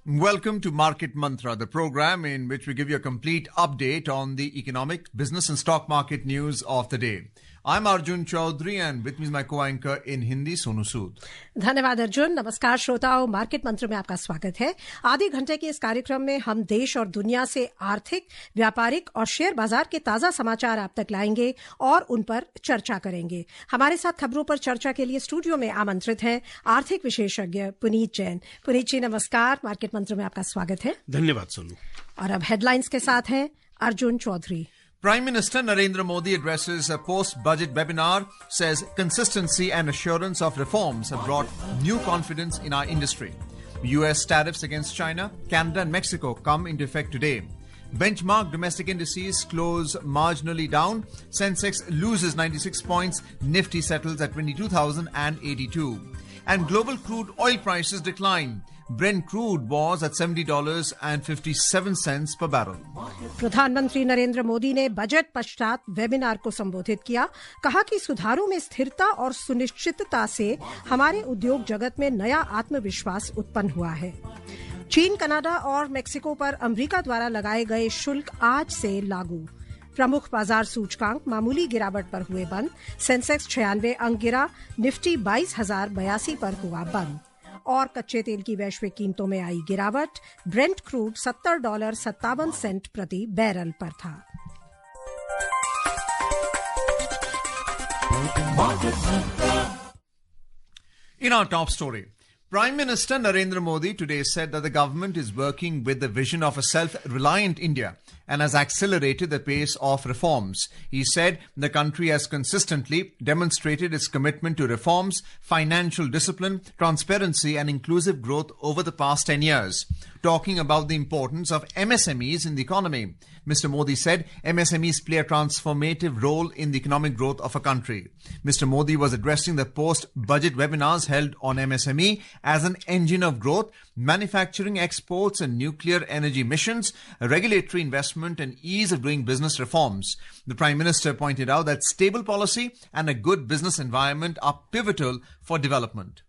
Welcome to Market Mantra, the program in which we give you a complete update on the economic, business and stock market news of the day. I'm Arjun Chaudhary and with me is my co-anchor in Hindi, Sonu Sood. धन्यवाद अर्जुन। नमस्कार श्रोताओं, market मंत्र में आपका स्वागत है। आधे घंटे के इस कार्यक्रम में हम देश और दुनिया से आर्थिक, व्यापारिक और शेयर बाजार के ताजा समाचार आप तक लाएंगे और उन पर चर्चा करेंगे। हमारे साथ खबरों पर चर्चा के लिए स्टूडियो में आमंत्रित हैं आर्थिक विशेषज्ञ पुनीत जैन। पुनीत जी नमस्कार, मार्केट मंत्र में आपका स्वागत है। धन्यवाद सोनू। और अब हेडलाइंस के साथ हैं Arjun Chaudhary. Prime Minister Narendra Modi addresses a post-budget webinar, says consistency and assurance of reforms have brought new confidence in our industry. US tariffs against China, Canada and Mexico come into effect today. Benchmark domestic indices close marginally down. Sensex loses 96 points. Nifty settles at 22,082. And global crude oil prices decline. Brent crude was at $70.57 per barrel. प्रधानमंत्री नरेंद्र मोदी ने budget पश्चात webinar को संबोधित किया। कहा कि सुधारों में स्थिरता और सुनिश्चितता से हमारे उद्योग जगत में नया आत्मविश्वास उत्पन्न हुआ है। चीन, कनाडा और मेक्सिको पर अमेरिका द्वारा लगाए गए शुल्क आज से लागू। प्रमुख बाजार सूचकांक मामूली गिरावट पर हुए बंद। सेंसेक्स 96 अंक गिरा। निफ्टी 22,082 पर हुआ बंद। और कच्चे तेल की वैश्विक कीमतों में आई गिरावट। ब्रेंट क्रूड $70.57 प्रति बैरल पर था। In our top story, Prime Minister Narendra Modi today said that the government is working with the vision of a self-reliant India and has accelerated the pace of reforms. He said the country has consistently demonstrated its commitment to reforms, financial discipline, transparency and inclusive growth over the past 10 years. Talking about the importance of MSMEs in the economy, Mr. Modi said MSMEs play a transformative role in the economic growth of a country. Mr. Modi was addressing the post-budget webinars held on MSME as an engine of growth, manufacturing, exports and nuclear energy missions, regulatory investment and ease of doing business reforms. The Prime Minister pointed out that stable policy and a good business environment are pivotal for development.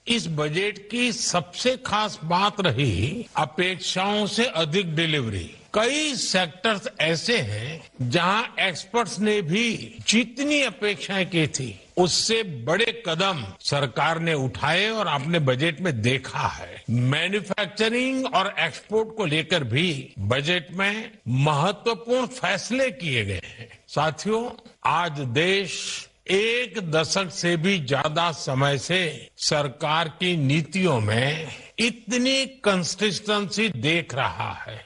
इस budget की सबसे खास बात रही अपेक्षाओं से अधिक delivery. कई सेक्टर्स ऐसे हैं जहां एक्सपर्ट्स ने भी जितनी अपेक्षाएं की थी उससे बड़े कदम सरकार ने उठाए और आपने बजट में देखा है। मैन्युफैक्चरिंग और एक्सपोर्ट को लेकर भी बजट में महत्वपूर्ण फैसले किए गए हैं। साथियों, आज देश एक दशक से भी ज्यादा समय से सरकार की नीतियों में इतनी कंसिस्टेंसी देख रहा है।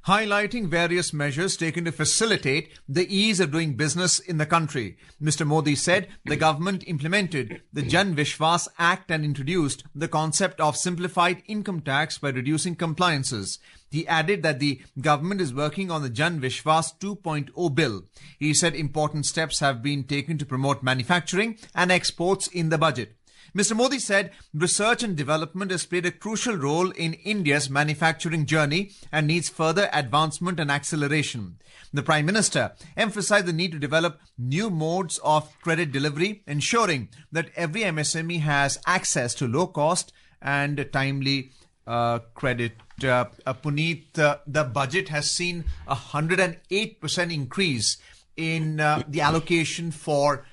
Highlighting various measures taken to facilitate the ease of doing business in the country, Mr. Modi said the government implemented the Jan Vishwas Act and introduced the concept of simplified income tax by reducing compliances. He added that the government is working on the Jan Vishwas 2.0 bill. He said important steps have been taken to promote manufacturing and exports in the budget. Mr. Modi said research and development has played a crucial role in India's manufacturing journey and needs further advancement and acceleration. The Prime Minister emphasized the need to develop new modes of credit delivery, ensuring that every MSME has access to low cost and timely credit. Puneet, the budget has seen a 108% increase in the allocation for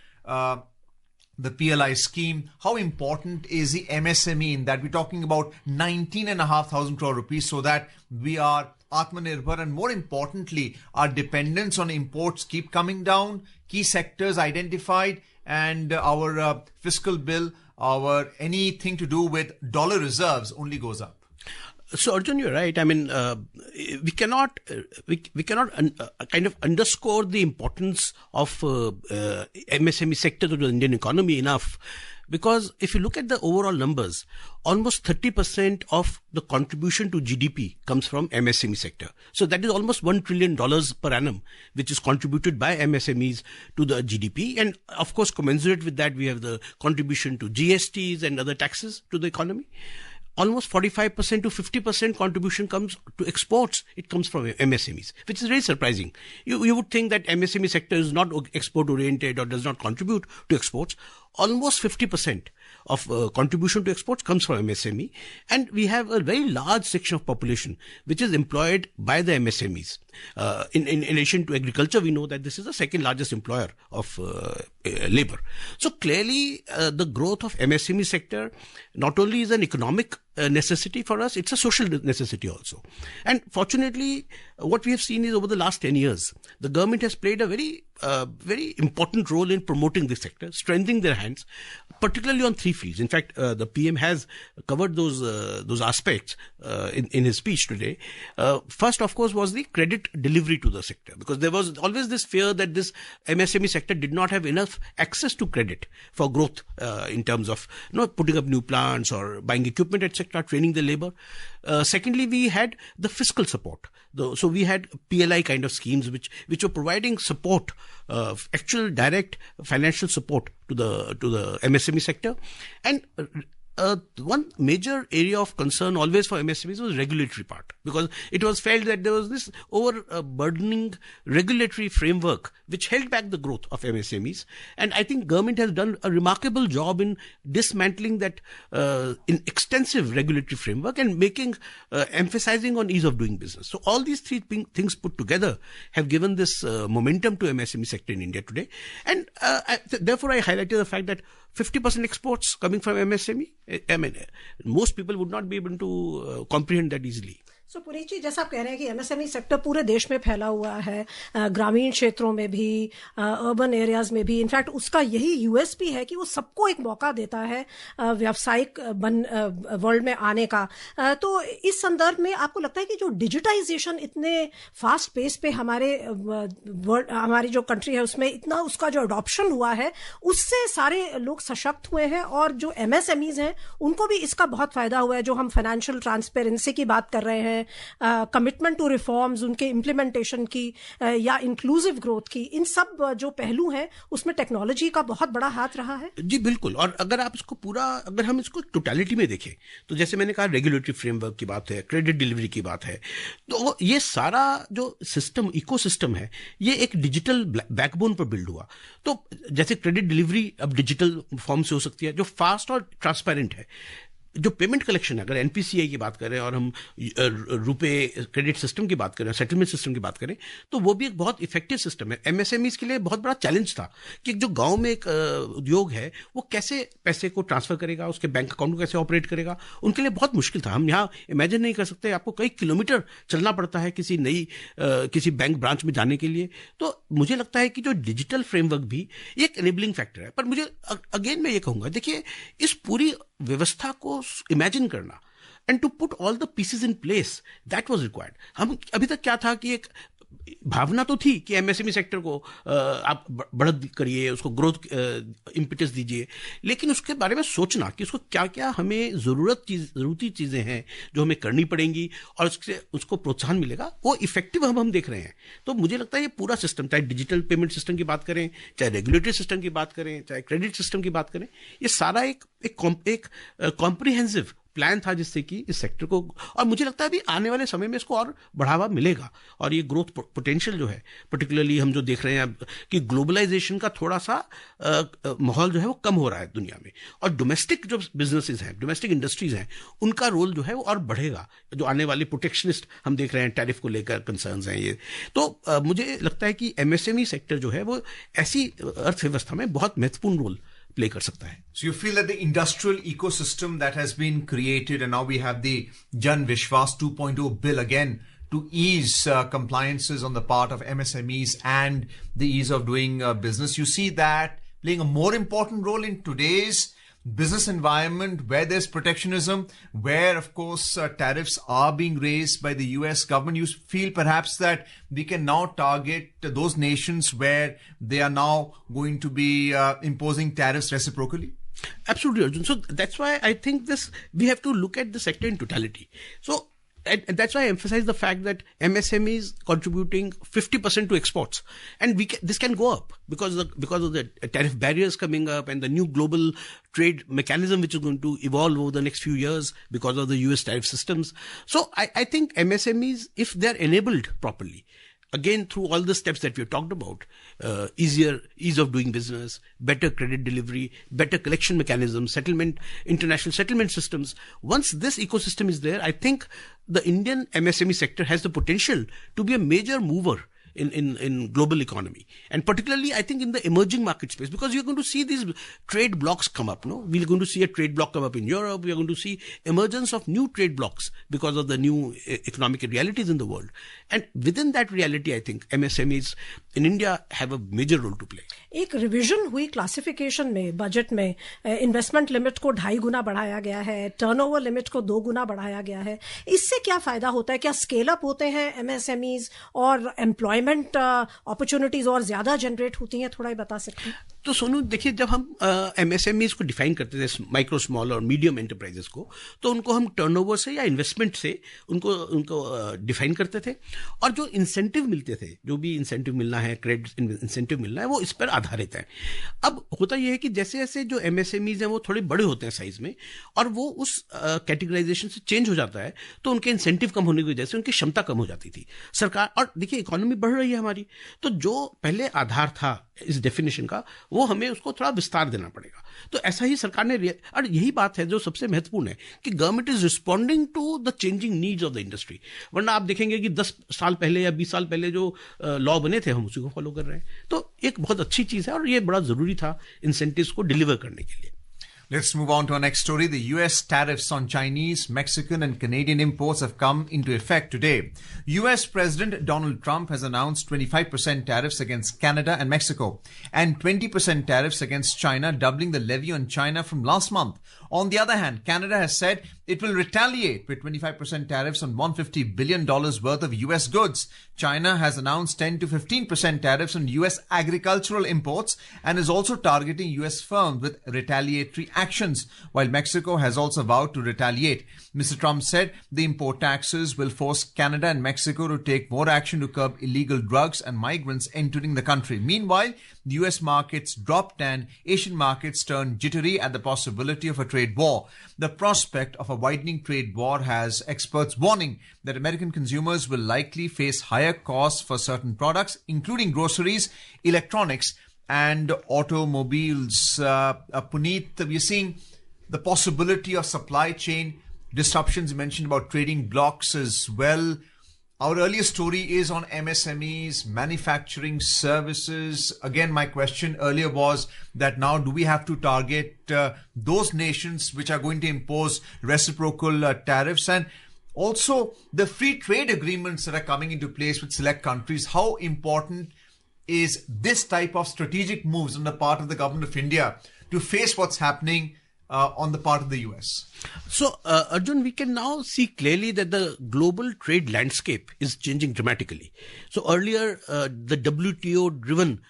the PLI scheme. How important is the MSME in that? We're talking about 19,500 crore rupees so that we are Atmanirbhar, and more importantly, our dependence on imports keep coming down, key sectors identified, and our fiscal bill, our anything to do with dollar reserves only goes up. So Arjun, you're right. I mean, we cannot kind of underscore the importance of MSME sector to the Indian economy enough. Because if you look at the overall numbers, almost 30% of the contribution to GDP comes from MSME sector. So that is almost $1 trillion per annum, which is contributed by MSMEs to the GDP. And of course, commensurate with that, we have the contribution to GSTs and other taxes to the economy. Almost 45% to 50% contribution comes to exports. It comes from MSMEs, which is very surprising. You would think that MSME sector is not export oriented or does not contribute to exports. Almost 50% of contribution to exports comes from MSME. And we have a very large section of population which is employed by the MSMEs. In addition to agriculture, we know that this is the second largest employer of labor. So clearly, the growth of MSME sector not only is an economic necessity for us, it's a social necessity also. And fortunately, what we have seen is over the last 10 years, the government has played a very important role in promoting this sector, strengthening their hands, particularly on three fields. In fact, the PM has covered those aspects in his speech today. First, of course, was the credit delivery to the sector, because there was always this fear that this MSME sector did not have enough access to credit for growth in terms of putting up new plants or buying equipment, etc., training the labor. Secondly, we had the fiscal support. So we had PLI kind of schemes which were providing support, actual direct financial support to the MSME sector. And one major area of concern always for MSMEs was regulatory part, because it was felt that there was this overburdening regulatory framework which held back the growth of MSMEs. And I think government has done a remarkable job in dismantling that in extensive regulatory framework and emphasizing on ease of doing business. So all these three things put together have given this momentum to MSME sector in India today. And therefore I highlighted the fact that 50% exports coming from MSME. I mean, most people would not be able to comprehend that easily. सो पुनीत जी, जैसा आप कह रहे हैं कि MSME sector पूरे देश में फैला हुआ है, ग्रामीण क्षेत्रों में भी, अर्बन एरियाज में भी. इनफैक्ट उसका यही यूएसपी है कि वो सबको एक मौका देता है व्यावसायिक वर्ल्ड में आने का. तो इस संदर्भ में आपको लगता है कि जो डिजिटाइजेशन इतने फास्ट पेस पे हमारी जो कंट्री है उसमें इतना उसका जो अडॉप्शन हुआ है, उससे सारे लोग सशक्त हुए हैं और जो एमएसएमईज हैं उनको भी इसका बहुत फायदा हुआ है. जो हम फाइनेंशियल ट्रांसपेरेंसी की बात कर रहे हैं, कमिटमेंट टू रिफॉर्म्स, उनके इम्प्लीमेंटेशन की या इंक्लूसिव ग्रोथ की, इन सब जो पहलू हैं उसमें टेक्नोलॉजी का बहुत बड़ा हाथ रहा है. जी बिल्कुल. और अगर हम इसको टोटलिटी में देखें तो जैसे मैंने कहा, रेगुलेटरी फ्रेमवर्क की बात है, क्रेडिट डिलीवरी की बात है, तो ये सारा जो सिस्टम, इकोसिस्टम है, ये एक डिजिटल बैकबोन पर बिल्ड हुआ. तो जैसे क्रेडिट डिलीवरी अब डिजिटल फॉर्म से हो सकती है, जो फास्ट और ट्रांसपेरेंट है. जो पेमेंट कलेक्शन है, अगर एनपीसीआई की बात करें और हम रुपे क्रेडिट सिस्टम की बात करें, सेटलमेंट सिस्टम की बात करें, तो वो भी एक बहुत इफेक्टिव सिस्टम है. एमएसएमईज के लिए बहुत बड़ा चैलेंज था कि जो गांव में एक उद्योग है वो कैसे पैसे को ट्रांसफर करेगा, उसके बैंक अकाउंट को कैसे ऑपरेट करेगा. उनके लिए बहुत मुश्किल था. हम यहाँ इमेजिन नहीं कर सकते, आपको कई किलोमीटर चलना पड़ता है किसी बैंक ब्रांच में जाने के लिए. तो मुझे लगता है कि जो डिजिटल फ्रेमवर्क भी एक एनेबलिंग फैक्टर है. पर मुझे अगेन मैं ये कहूंगा, देखिए, इस पूरी व्यवस्था को इमेजिन करना and to put all the pieces in place, that was required. हम अभी तक क्या था कि एक भावना तो थी कि एमएसएमई सेक्टर को आप बढ़त करिए, उसको ग्रोथ इम्पिटस दीजिए, लेकिन उसके बारे में सोचना कि उसको क्या क्या हमें जरूरती चीजें हैं जो हमें करनी पड़ेंगी और उसको प्रोत्साहन मिलेगा, वो इफेक्टिव हम देख रहे हैं. तो मुझे लगता है ये पूरा सिस्टम, चाहे डिजिटल पेमेंट सिस्टम की बात करें, चाहे रेगुलेटरी सिस्टम की बात करें, चाहे क्रेडिट सिस्टम की बात करें, ये सारा एक कॉम्प्रिहेंसिव प्लान था जिससे कि इस सेक्टर को, और मुझे लगता है अभी आने वाले समय में इसको और बढ़ावा मिलेगा. और ये ग्रोथ पोटेंशियल जो है, पर्टिकुलरली हम जो देख रहे हैं अब कि ग्लोबलाइजेशन का थोड़ा सा माहौल जो है वो कम हो रहा है दुनिया में, और डोमेस्टिक जो बिजनेसेस हैं, डोमेस्टिक इंडस्ट्रीज हैं, उनका रोल जो है वो और बढ़ेगा. जो आने वाले प्रोटेक्शनिस्ट हम देख रहे हैं, टैरिफ को लेकर कंसर्न्स हैं ये, तो मुझे लगता है कि एमएसएमई सेक्टर जो है वो ऐसी अर्थव्यवस्था में बहुत महत्वपूर्ण रोल प्ले कर सकता है. So you feel that the industrial ecosystem that has been created, and now we have the Jan Vishwas 2.0 bill again to ease compliances on the part of MSMEs and the ease of doing business. You see that playing a more important role in today's business environment where there's protectionism, where of course tariffs are being raised by the US government. You feel perhaps that we can now target those nations where they are now going to be imposing tariffs reciprocally? Absolutely, Arjun. So that's why I think we have to look at the sector in totality. So and that's why I emphasize the fact that MSME is contributing 50% to exports, and this can go up because of the tariff barriers coming up and the new global trade mechanism which is going to evolve over the next few years because of the US tariff systems. So I think MSMEs, if they're enabled properly, again, through all the steps that we've talked about, ease of doing business, better credit delivery, better collection mechanisms, international settlement systems. Once this ecosystem is there, I think the Indian MSME sector has the potential to be a major mover in global economy, and particularly I think in the emerging market space, because you're going to see these trade blocks come up. No, we're going to see a trade block come up in Europe. We are going to see emergence of new trade blocks because of the new economic realities in the world, and within that reality, I think MSMEs in India have a major role to play. एक revision हुई classification में, budget में investment limit को 2.5 गुना बढ़ाया गया है, turnover limit को 2 गुना बढ़ाया गया है. इससे क्या फायदा होता है? क्या स्केल अप होते हैं एमएसएमईज और एम्प्लॉयमेंट अपॉर्चुनिटीज और ज्यादा जनरेट होती हैं? थोड़ा ही बता सकते हैं? तो सोनू, देखिए, जब हम एमएसएमईज को डिफाइन करते थे, माइक्रो स्मॉल और मीडियम एंटरप्राइजेस को, तो उनको हम टर्नओवर से या इन्वेस्टमेंट से उनको डिफाइन करते थे, और जो इंसेंटिव मिलते थे, जो भी इंसेंटिव मिलना है, क्रेडिट इंसेंटिव मिलना है, वो इस पर आधारित है. अब होता यह है कि जैसे जैसे जो एमएसएमईज हैं वो थोड़े बड़े होते हैं साइज में, और वो उस कैटेगराइजेशन से चेंज हो जाता है, तो उनके इंसेंटिव कम होने की वजह से उनकी क्षमता कम हो जाती थी. सरकार, और देखिए इकोनॉमी बढ़ रही है हमारी, तो जो पहले आधार था इस डेफिनेशन का, वो हमें उसको थोड़ा विस्तार देना पड़ेगा. तो ऐसा ही सरकार ने, और यही बात है जो सबसे महत्वपूर्ण है कि government is responding to the changing needs of the industry. वरना आप देखेंगे कि 10 साल पहले या 20 साल पहले जो लॉ बने थे, हम उसी को फॉलो कर रहे हैं. तो एक बहुत अच्छी चीज है, और ये बड़ा जरूरी था इंसेंटिव्स को डिलीवर करने के लिए. Let's move on to our next story. The US tariffs on Chinese, Mexican and Canadian imports have come into effect today. US President Donald Trump has announced 25% tariffs against Canada and Mexico and 20% tariffs against China, doubling the levy on China from last month. On the other hand, Canada has said it will retaliate with 25% tariffs on $150 billion worth of US goods. China has announced 10 to 15% tariffs on US agricultural imports and is also targeting US firms with retaliatory actions, while Mexico has also vowed to retaliate. Mr. Trump said the import taxes will force Canada and Mexico to take more action to curb illegal drugs and migrants entering the country. Meanwhile, the US markets dropped and Asian markets turned jittery at the possibility of a trade war. The prospect of a widening trade war has experts warning that American consumers will likely face higher costs for certain products, including groceries, electronics, and automobiles. Puneet, we're seeing the possibility of supply chain disruptions. You mentioned about trading blocks as well. Our earlier story is on MSMEs, manufacturing services. Again, my question earlier was that now do we have to target those nations which are going to impose reciprocal tariffs, and also the free trade agreements that are coming into place with select countries? How important is this type of strategic moves on the part of the government of India to face what's happening on the part of the US? So, Arjun, we can now see clearly that the global trade landscape is changing dramatically. So earlier, the WTO-driven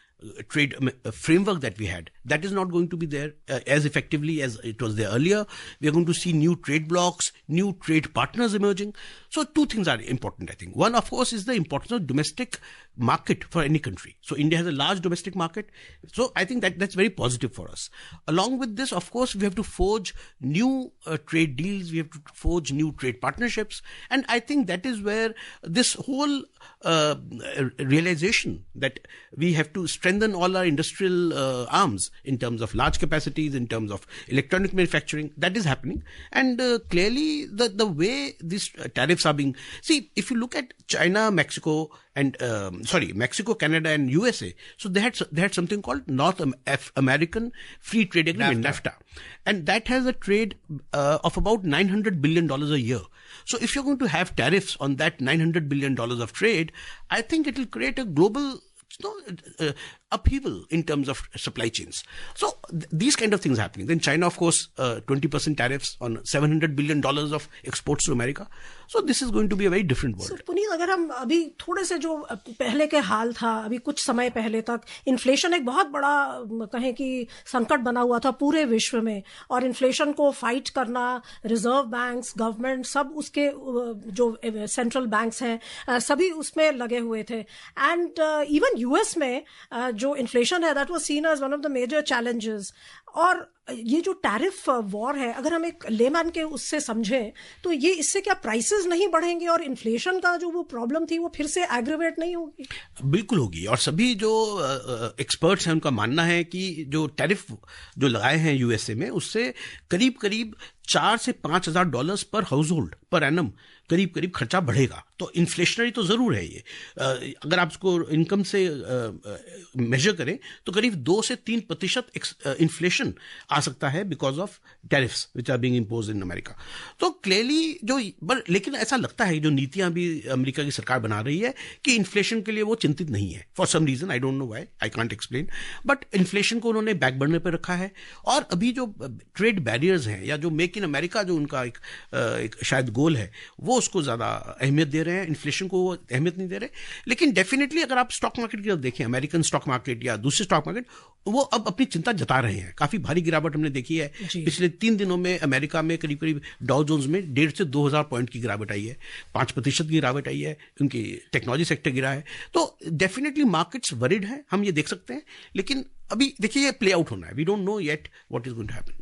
trade framework that we had, that is not going to be there as effectively as it was there earlier. We are going to see new trade blocks, new trade partners emerging. So two things are important, I think. One, of course, is the importance of domestic market for any country. So India has a large domestic market. So I think that's very positive for us. Along with this, of course, we have to forge new trade deals. We have to forge new trade partnerships. And I think that is where this whole realization that we have to strengthen all our industrial arms in terms of large capacities, in terms of electronic manufacturing, that is happening. And clearly the way these tariffs are being, see, if you look at China, Mexico, and Mexico, Canada, and USA. So they had something called North American Free Trade Agreement, NAFTA, and that has a trade of about $900 billion a year. So if you're going to have tariffs on that $900 billion of trade, I think it will create a global upheaval in terms of supply chains. So these kind of things happening. Then China, of course, 20% tariffs on $700 billion of exports to America. So this is going to be a very different world. So, Puneet, अगर हम अभी थोड़े से जो पहले के हाल था, अभी कुछ समय पहले तक इन्फ्लेशन एक बहुत बड़ा कहें कि संकट बना हुआ था पूरे विश्व में, और इन्फ्लेशन को फाइट करना रिजर्व बैंक्स, गवर्नमेंट, सब उसके जो सेंट्रल बैंक्स हैं सभी उसमें लगे हुए थे. एंड इवन यूएस में जो इन्फ्लेशन है that was seen as one of the major challenges. और ये जो टैरिफ वॉर है, अगर हम एक लेमैन के उससे समझें तो ये इससे क्या प्राइसेस नहीं बढ़ेंगे और इन्फ्लेशन का जो वो प्रॉब्लम थी वो फिर से एग्रीवेट नहीं होगी? बिल्कुल होगी. और सभी जो एक्सपर्ट्स हैं उनका मानना है कि जो टैरिफ जो लगाए हैं यूएसए में, उससे करीब करीब $4,000 से $5,000 पर हाउस होल्ड पर एनम करीब करीब खर्चा बढ़ेगा. तो इन्फ्लेशनरी तो जरूर है ये. अगर आप इसको इनकम से मेजर करें तो करीब 2 से 3% इन्फ्लेशन आ सकता है because of tariffs which are being imposed in America. तो क्लियरली लेकिन ऐसा लगता है जो नीतियां भी अमेरिका की सरकार बना रही है कि इन्फ्लेशन के लिए वो चिंतित नहीं है. For some reason, I don't know why, I can't explain, but inflation को उन्होंने बैक बर्नर पर रखा है. और अभी जो ट्रेड बैरियर्स हैं या जो मेक इन अमेरिका जो उनका एक शायद गोल है, वो उसको ज्यादा अहमियत दे रहे हैं. इन्फ्लेशन को वो अहमियत नहीं दे रहे. लेकिन डेफिनेटली अगर आप स्टॉक मार्केट की तरफ देखें, अमेरिकन स्टॉक मार्केट या दूसरे स्टॉक मार्केट, वो अब अपनी चिंता जता रहे हैं. काफी भारी गिरावट हमने देखी है पिछले 3 दिनों में. अमेरिका में करीब करीब डाउ जोन्स में 1,500 से 2,000 पॉइंट की गिरावट आई है, 5% की गिरावट आई है. उनकी टेक्नोलॉजी सेक्टर गिरा है. तो डेफिनेटली मार्केट्स वरीड हैं, हम ये देख सकते हैं. लेकिन अभी देखिए ये प्ले आउट होना है. We don't know yet what is going to happen.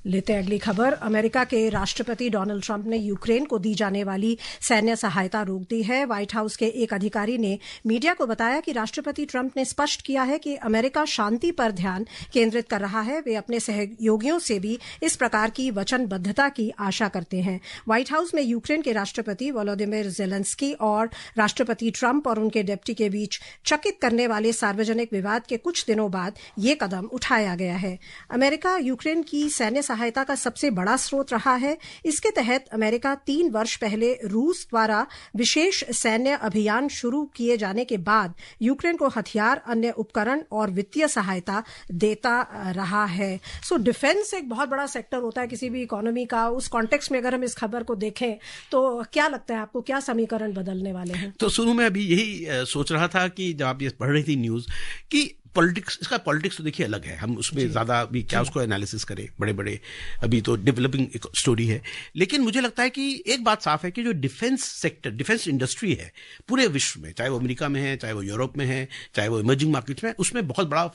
लेते हैं अगली खबर. अमेरिका के राष्ट्रपति डोनाल्ड ट्रंप ने यूक्रेन को दी जाने वाली सैन्य सहायता रोक दी है. व्हाइट हाउस के एक अधिकारी ने मीडिया को बताया कि राष्ट्रपति ट्रंप ने स्पष्ट किया है कि अमेरिका शांति पर ध्यान केंद्रित कर रहा है. वे अपने सहयोगियों से भी इस प्रकार की वचनबद्धता की आशा करते हैं. व्हाइट हाउस में यूक्रेन के राष्ट्रपति वोलोदिमिर जेलेंस्की और राष्ट्रपति ट्रंप और उनके डिप्टी के बीच चकित करने वाले सार्वजनिक विवाद के कुछ दिनों बाद ये कदम उठाया गया है. अमेरिका यूक्रेन की सैन्य सहायता का सबसे बड़ा स्रोत रहा है. इसके तहत अमेरिका 3 वर्ष पहले रूस द्वारा विशेष सैन्य अभियान शुरू किए जाने के बाद यूक्रेन को हथियार, अन्य उपकरण और वित्तीय सहायता देता रहा है. सो डिफेंस एक बहुत बड़ा सेक्टर होता है किसी भी इकोनॉमी का. उस कॉन्टेक्स्ट में अगर हम इस खबर को देखें तो क्या लगता है आपको, क्या समीकरण बदलने वाले हैं? तो सुनो, मैं अभी यही सोच रहा था कि जब आप ये पढ़ रही थी न्यूज कि पॉलिटिक्स, इसका पॉलिटिक्स तो देखिए अलग है, हम उसमें ज्यादा अभी क्या उसको एनालिसिस करें, बड़े बड़े अभी तो डेवलपिंग एक स्टोरी है. लेकिन मुझे लगता है कि एक बात साफ है कि जो डिफेंस सेक्टर, डिफेंस इंडस्ट्री है पूरे विश्व में, चाहे वो अमेरिका में है, चाहे वो यूरोप में है, चाहे वो इमर्जिंग मार्केट्स में, उसमें बहुत बड़ा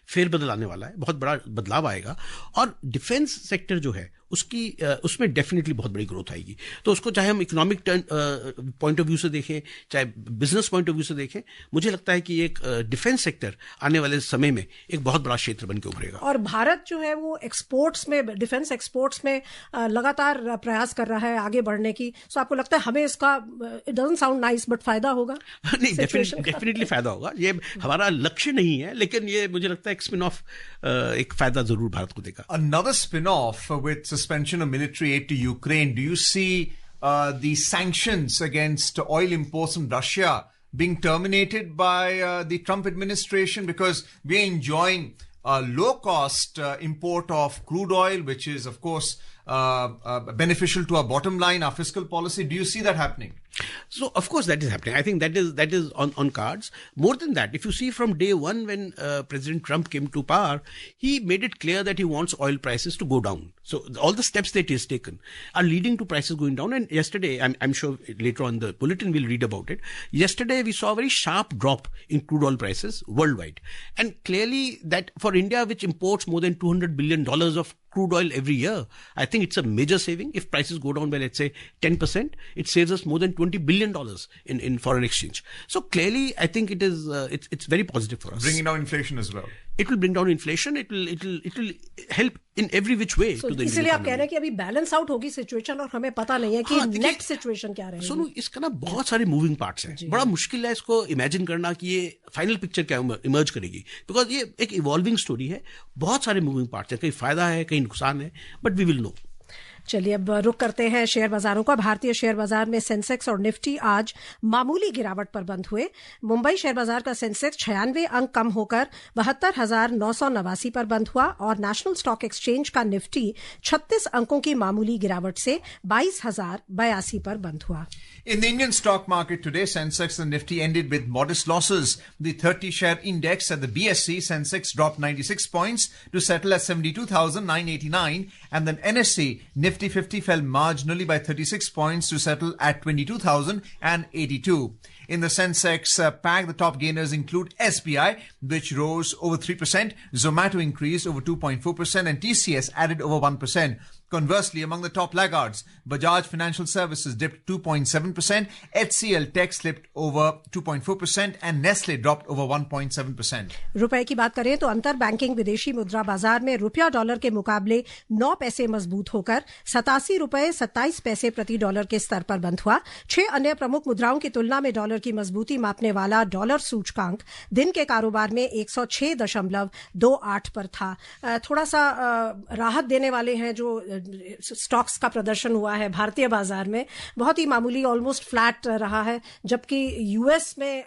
फेरबदल आने वाला है, बहुत बड़ा बदलाव आएगा. और डिफेंस सेक्टर जो है उसमें डेफिनेटली बहुत बड़ी ग्रोथ आएगी. तो उसको चाहे हम इकोनॉमिक पॉइंट ऑफ व्यू से देखें, चाहे बिजनेस पॉइंट ऑफ व्यू से देखें, मुझे लगता है कि एक डिफेंस सेक्टर आने वाले समय में एक बहुत बड़ा क्षेत्र बन के उभरेगा. और भारत जो है वो एक्सपोर्ट्स में, डिफेंस एक्सपोर्ट्स में लगातार प्रयास कर रहा है आगे बढ़ने की. सो आपको लगता है हमें इसका, it doesn't sound nice, but फायदा होगा? नहीं, डेफिनेटली फायदा होगा. ये हमारा लक्ष्य नहीं है, लेकिन ये मुझे लगता है एक स्पिन ऑफ, एक फायदा जरूर भारत को देगा. Another spin-off with suspension of military aid to Ukraine. Do you see the sanctions against oil imports from Russia being terminated by the Trump administration? Because we are enjoying low-cost import of crude oil, which is, of course, beneficial to our bottom line, our fiscal policy. Do you see that happening? So, of course, that is happening. I think that is on cards. More than that, if you see from day one when President Trump came to power, he made it clear that he wants oil prices to go down. So, all the steps that he has taken are leading to prices going down. And yesterday, I'm sure later on the bulletin we'll read about it. Yesterday, we saw a very sharp drop in crude oil prices worldwide. And clearly that for India, which imports more than $200 billion of crude oil every year, I think it's a major saving. If prices go down by, let's say, 10%, it saves us more than $20 billion in foreign exchange. So clearly, I think it is, it's very positive for us. Bringing down inflation as well. It will bring down inflation. It will help in every which way to the Indian इसलिए आप कह रहे economy. हैं कि अभी balance out होगी situation और हमें पता नहीं है कि नेक्स्ट सिचुएशन क्या रहेगी. सुनो, इसका ना बहुत सारे मूविंग पार्ट्स हैं. बड़ा मुश्किल है इसको इमेजिन करना कि ये फाइनल पिक्चर क्या इमर्ज करेगी, बिकॉज ये एक इवॉल्विंग स्टोरी है. बहुत सारे मूविंग पार्ट्स हैं, कहीं फायदा है, कहीं नुकसान है, बट वी विल नो. चलिए अब रुक करते हैं शेयर बाजारों का। भारतीय शेयर बाजार में सेंसेक्स और निफ्टी आज मामूली गिरावट पर बंद हुए। मुंबई शेयर बाजार का सेंसेक्स 96 अंक कम होकर 72,989 पर बंद हुआ और नेशनल स्टॉक एक्सचेंज का निफ्टी 36 अंकों की मामूली गिरावट से 22,082 पर बंद हुआ। In the Indian stock market today, Sensex and Nifty ended with modest losses. The 30-share index at the BSE Sensex dropped 96 points to settle at 72,989, and then NSE Nifty 50 fell marginally by 36 points to settle at 22,082. In the Sensex pack, the top gainers include SBI, which rose over 3%, Zomato increased over 2.4%, and TCS added over 1%. Conversely, among the top laggards, Bajaj Financial Services dipped 2.7%, HCL Tech slipped over 2.4%, and Nestle dropped over 1.7%. रुपए की बात करें तो अंतर banking विदेशी मुद्रा बाजार में रुपया डॉलर के मुकाबले 9 पैसे मजबूत होकर 87 रुपए 27 पैसे प्रति डॉलर के स्तर पर बंद हुआ। 6 अन्य प्रमुख मुद्राओं की तुलना में डॉलर की मजबूती मापने वाला डॉलर सूचकांक दिन के कारोबार में 106.28 पर था। थोड़ा सा राहत देने वाले हैं जो स्टॉक्स का प्रदर्शन हुआ है भारतीय बाजार में, बहुत ही मामूली ऑलमोस्ट फ्लैट रहा है, जबकि यूएस में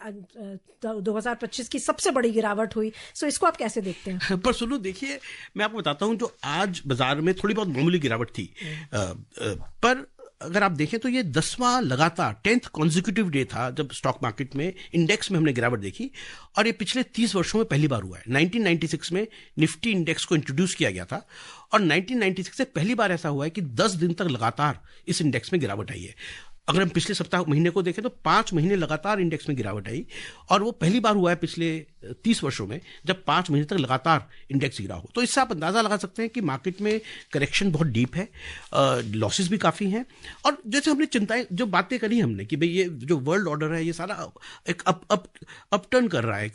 2025 की सबसे बड़ी गिरावट हुई। सो इसको आप कैसे देखते हैं? पर सुनो, देखिए मैं आपको बताता हूं, जो आज बाजार में थोड़ी बहुत मामूली गिरावट थी, पर अगर आप देखें तो ये 10वां लगातार 10th कॉन्जिक्यूटिव डे था जब स्टॉक मार्केट में इंडेक्स में हमने गिरावट देखी, और ये पिछले 30 वर्षों में पहली बार हुआ है। 1996 में निफ्टी इंडेक्स को इंट्रोड्यूस किया गया था और 1996 से पहली बार ऐसा हुआ है कि 10 दिन तक लगातार इस इंडेक्स में गिरावट आई है। अगर हम पिछले सप्ताह महीने को देखें तो 5 महीने लगातार इंडेक्स में गिरावट आई, और वो पहली बार हुआ है पिछले 30 वर्षों में जब 5 महीने तक लगातार इंडेक्स गिरा हो। तो इससे आप अंदाजा लगा सकते हैं कि मार्केट में करेक्शन बहुत डीप है, लॉसेस भी काफी हैं। और जैसे हमने चिंताएं जो बातें करी हमने कि भाई ये जो वर्ल्ड ऑर्डर है ये सारा एक अपटर्न कर रहा है,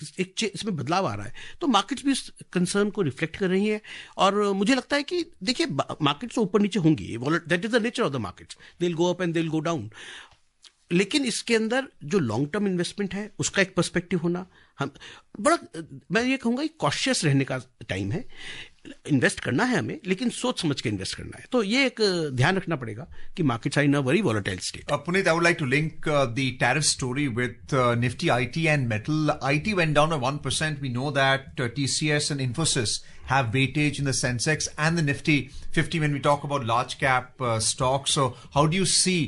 इसमें बदलाव आ रहा है, तो मार्केट्स भी इस कंसर्न को रिफ्लेक्ट कर रही हैं। और मुझे लगता है कि देखिए मार्केट्स ऊपर नीचे होंगी, that is the nature of the markets, they will go up and they will go down. लेकिन इसके अंदर जो लॉन्ग टर्म इन्वेस्टमेंट है उसका एक पर्सपेक्टिव होना, हम बड़ा, मैं ये कहूंगा कॉशियस रहने का टाइम है। इन्वेस्ट करना है हमें, लेकिन सोच समझ के इन्वेस्ट करना है। तो ये एक ध्यान रखना पड़ेगा कि markets are in a very volatile state. Puneet, I would like to link the tariff story with Nifty IT and metal. IT went down by 1%. We know that TCS and Infosys have weightage in the Sensex and the Nifty 50 when we talk about large cap stocks. So how do you see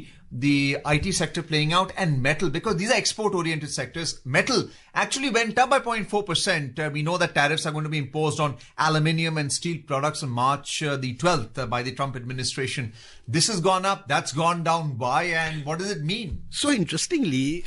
the IT sector playing out, and metal, because these are export oriented sectors? Metal actually went up by 0.4%. We know that tariffs are going to be imposed on aluminium and steel products on March the 12th by the Trump administration. This has gone up, that's gone down. Why, and what does it mean? So interestingly,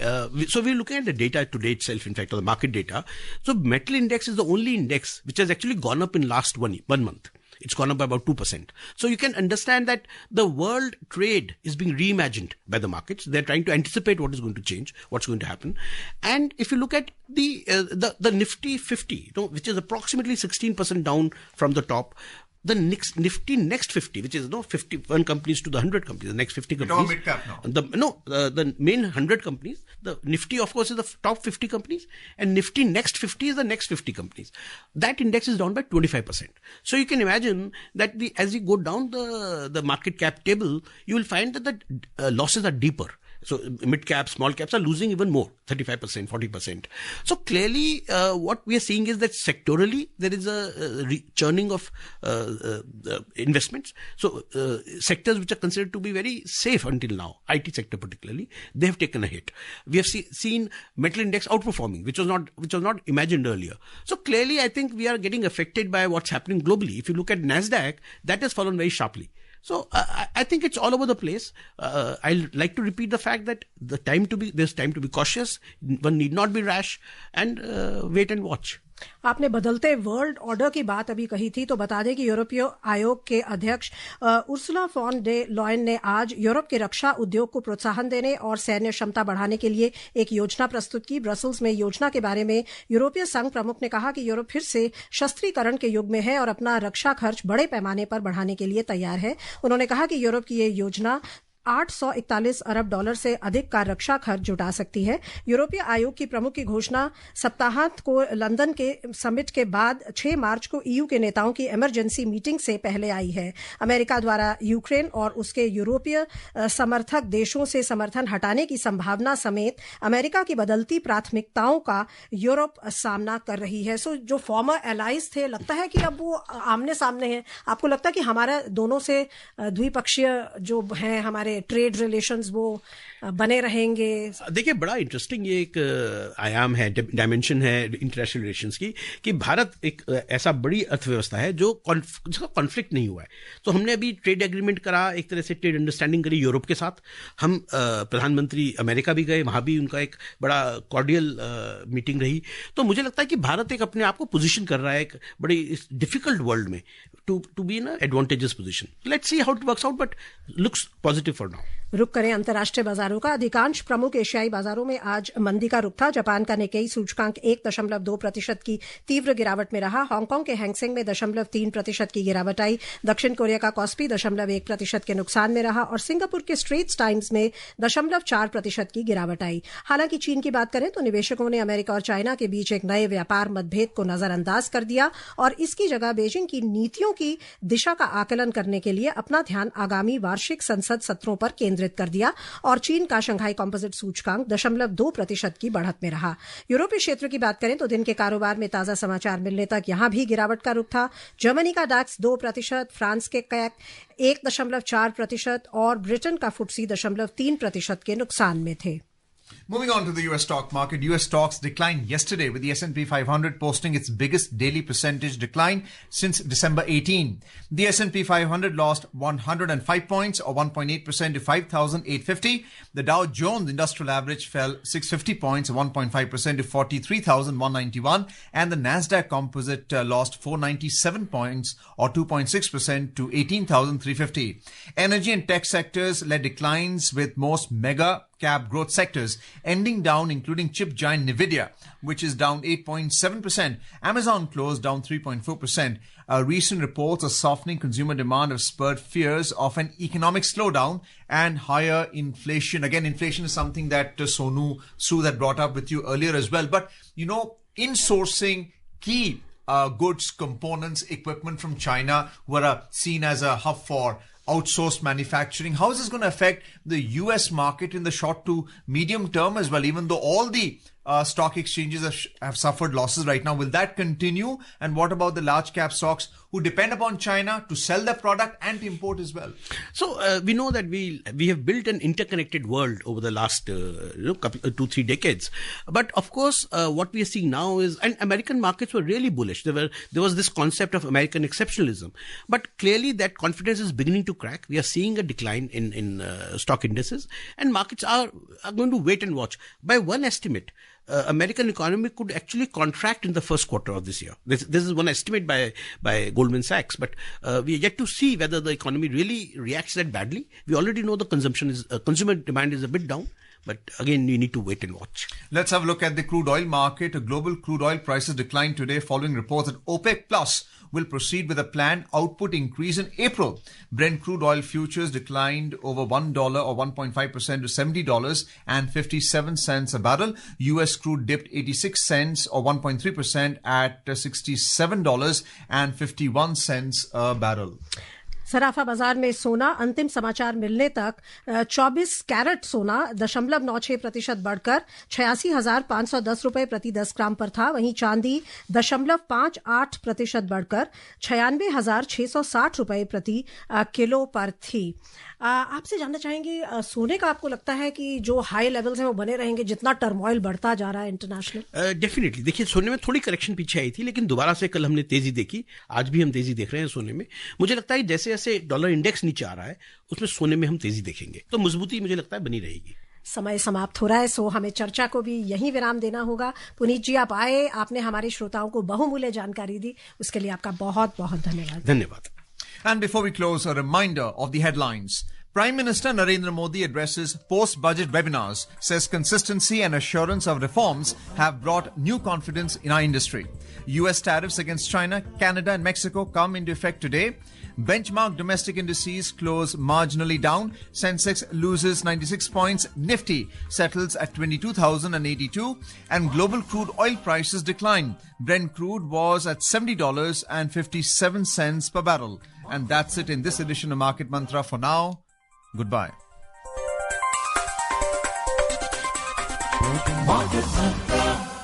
so we're looking at the data today itself, in fact, or the market data. So metal index is the only index which has actually gone up in last one month. It's gone up by about 2%. So you can understand that the world trade is being reimagined by the markets. They're trying to anticipate what is going to change, what's going to happen. And if you look at the Nifty 50, which is approximately 16% down from the top, the Nifty Next 50, which is 51 companies to the 100 companies, the next 50 companies. Mid-cap now. The main 100 companies. The Nifty, of course, is the top 50 companies, and Nifty Next 50 is the next 50 companies. That index is down by 25%. So you can imagine that as you go down the market cap table, you will find that the losses are deeper. So mid caps, small caps are losing even more, 35%, 40%. So clearly, what we are seeing is that sectorally there is a churning of investments. So sectors which are considered to be very safe until now, IT sector particularly, they have taken a hit. We have seen metal index outperforming, which was not imagined earlier. So clearly, I think we are getting affected by what's happening globally. If you look at Nasdaq, that has fallen very sharply. So I think it's all over the place. I'll like to repeat the fact that there's time to be cautious. One need not be rash, and wait and watch. आपने बदलते world order की बात अभी कही थी, तो बता दें कि यूरोपीय आयोग के अध्यक्ष उर्सुला फॉन डे लॉयन ने आज यूरोप के रक्षा उद्योग को प्रोत्साहन देने और सैन्य क्षमता बढ़ाने के लिए एक योजना प्रस्तुत की। ब्रसल्स में योजना के बारे में यूरोपीय संघ प्रमुख ने कहा कि यूरोप फिर से शस्त्रीकरण के युग में है और अपना रक्षा खर्च बड़े पैमाने पर बढ़ाने के लिए तैयार है। उन्होंने कहा कि यूरोप की ये योजना $841 अरब से अधिक का रक्षा खर्च जुटा सकती है। यूरोपीय आयोग की प्रमुख की घोषणा सप्ताहांत को लंदन के समिट के बाद 6 मार्च को ईयू के नेताओं की इमरजेंसी मीटिंग से पहले आई है। अमेरिका द्वारा यूक्रेन और उसके यूरोपीय समर्थक देशों से समर्थन हटाने की संभावना समेत अमेरिका की बदलती प्राथमिकताओं का यूरोप सामना कर रही है। सो जो फॉर्मर एलाइज थे, लगता है कि अब वो आमने सामने हैं। आपको लगता है कि हमारा दोनों से द्विपक्षीय जो हैं हमारे ट्रेड रिलेशंस वो बने रहेंगे? देखिए, बड़ा इंटरेस्टिंग ये एक आयाम है, डायमेंशन है इंटरनेशनल रिलेशंस की, कि भारत एक ऐसा बड़ी अर्थव्यवस्था है जिसका कॉन्फ्लिक्ट नहीं हुआ है। तो हमने अभी ट्रेड एग्रीमेंट करा, एक तरह से ट्रेड अंडरस्टैंडिंग करी यूरोप के साथ। हम प्रधानमंत्री अमेरिका भी गए, वहां भी उनका एक बड़ा कॉर्डियल मीटिंग रही। तो मुझे लगता है कि भारत एक अपने आप को पोजीशन कर रहा है एक बड़ी डिफिकल्ट वर्ल्ड में to be in advantageous position. Let's see how it works out, but looks positive for now. रुक करें अंतर्राष्ट्रीय बाजारों का। अधिकांश प्रमुख एशियाई बाजारों में आज मंदी का रुख था। जापान का निक्केई सूचकांक 1.2% की तीव्र गिरावट में रहा। हांगकांग के हैंगसेंग में 0.3% की गिरावट आई। दक्षिण कोरिया का कॉस्पी 0.1% के नुकसान में रहा और सिंगापुर के स्ट्रेट्स टाइम्स में 0.4% की गिरावट आई। हालांकि चीन की बात करें तो निवेशकों ने अमेरिका और चाइना के बीच एक नए व्यापार मतभेद को नजरअंदाज कर दिया और इसकी जगह बीजिंग की नीतियों की दिशा का आकलन करने के लिए अपना ध्यान आगामी वार्षिक संसद सत्रों पर केंद्रित कर दिया और चीन का शंघाई कॉम्पोजिट सूचकांक 0.2% की बढ़त में रहा। यूरोपीय क्षेत्र की बात करें तो दिन के कारोबार में ताजा समाचार मिलने तक यहां भी गिरावट का रुख था। जर्मनी का डैक्स 2%, फ्रांस के कैक 1.4% और ब्रिटेन का फुटसी 0.3% के नुकसान में थे। Moving on to the US stock market, US stocks declined yesterday with the S&P 500 posting its biggest daily percentage decline since December 18. The S&P 500 lost 105 points or 1.8% to 5,850. The Dow Jones Industrial Average fell 650 points or 1.5% to 43,191. And the Nasdaq Composite lost 497 points or 2.6% to 18,350. Energy and tech sectors led declines with most mega cap growth sectors ending down, including chip giant Nvidia, which is down 8.7%. Amazon closed down 3.4%. Recent reports of softening consumer demand have spurred fears of an economic slowdown and higher inflation. Again, inflation is something that Sonu Sood had brought up with you earlier as well. But, you know, insourcing key goods, components, equipment from China who are seen as a hub for outsourced manufacturing. How is this going to affect the US market in the short to medium term as well, even though all the stock exchanges have suffered losses right now? Will that continue? And what about the large cap stocks who depend upon China to sell their product and to import as well? So we know that we have built an interconnected world over the last 2-3 decades. But of course, what we are seeing now is, and American markets were really bullish. There was this concept of American exceptionalism. But clearly that confidence is beginning to crack. We are seeing a decline in stock indices, and markets are going to wait and watch. By one estimate, American economy could actually contract in the first quarter of this year. This is one estimate by Goldman Sachs, but we are yet to see whether the economy really reacts that badly. We already know the consumer demand is a bit down. But again, we need to wait and watch. Let's have a look at the crude oil market. Global crude oil prices declined today following reports that OPEC Plus will proceed with a planned output increase in April. Brent crude oil futures declined over $1 or 1.5% to $70.57 a barrel. US crude dipped 86 cents or 1.3% at $67.51 a barrel. सराफा बाजार में सोना अंतिम समाचार मिलने तक 24 carat सोना 0.96% बढ़कर 86,510 रुपए प्रति 10 ग्राम पर था। वहीं चांदी 0.58% बढ़कर 96,660 रुपए प्रति किलो पर थी। आपसे जानना चाहेंगे, सोने का आपको लगता है कि जो हाई लेवल्स हैं वो बने रहेंगे जितना टर्मोइल बढ़ता जा रहा है इंटरनेशनल? डेफिनेटली। देखिए, सोने में थोड़ी करेक्शन पीछे आई थी, लेकिन दोबारा से कल हमने तेजी देखी। आज भी हम तेजी देख रहे हैं सोने में। मुझे लगता है जैसे जैसे डॉलर इंडेक्स नीचे आ रहा है, उसमें सोने में हम तेजी देखेंगे, तो मजबूती मुझे लगता है बनी रहेगी। समय समाप्त हो रहा है, सो हमें चर्चा को भी यहीं विराम देना होगा। पुनीत जी, आप आए, आपने हमारे श्रोताओं को बहुमूल्य जानकारी दी, उसके लिए आपका बहुत बहुत धन्यवाद। धन्यवाद। And before we close, a reminder of the headlines. Prime Minister Narendra Modi addresses post-budget webinars, says consistency and assurance of reforms have brought new confidence in our industry. US tariffs against China, Canada and Mexico come into effect today. Benchmark domestic indices close marginally down. Sensex loses 96 points. Nifty settles at 22,082. And global crude oil prices decline. Brent crude was at $70.57 per barrel. And that's it in this edition of Market Mantra for now. Goodbye. Market Mantra.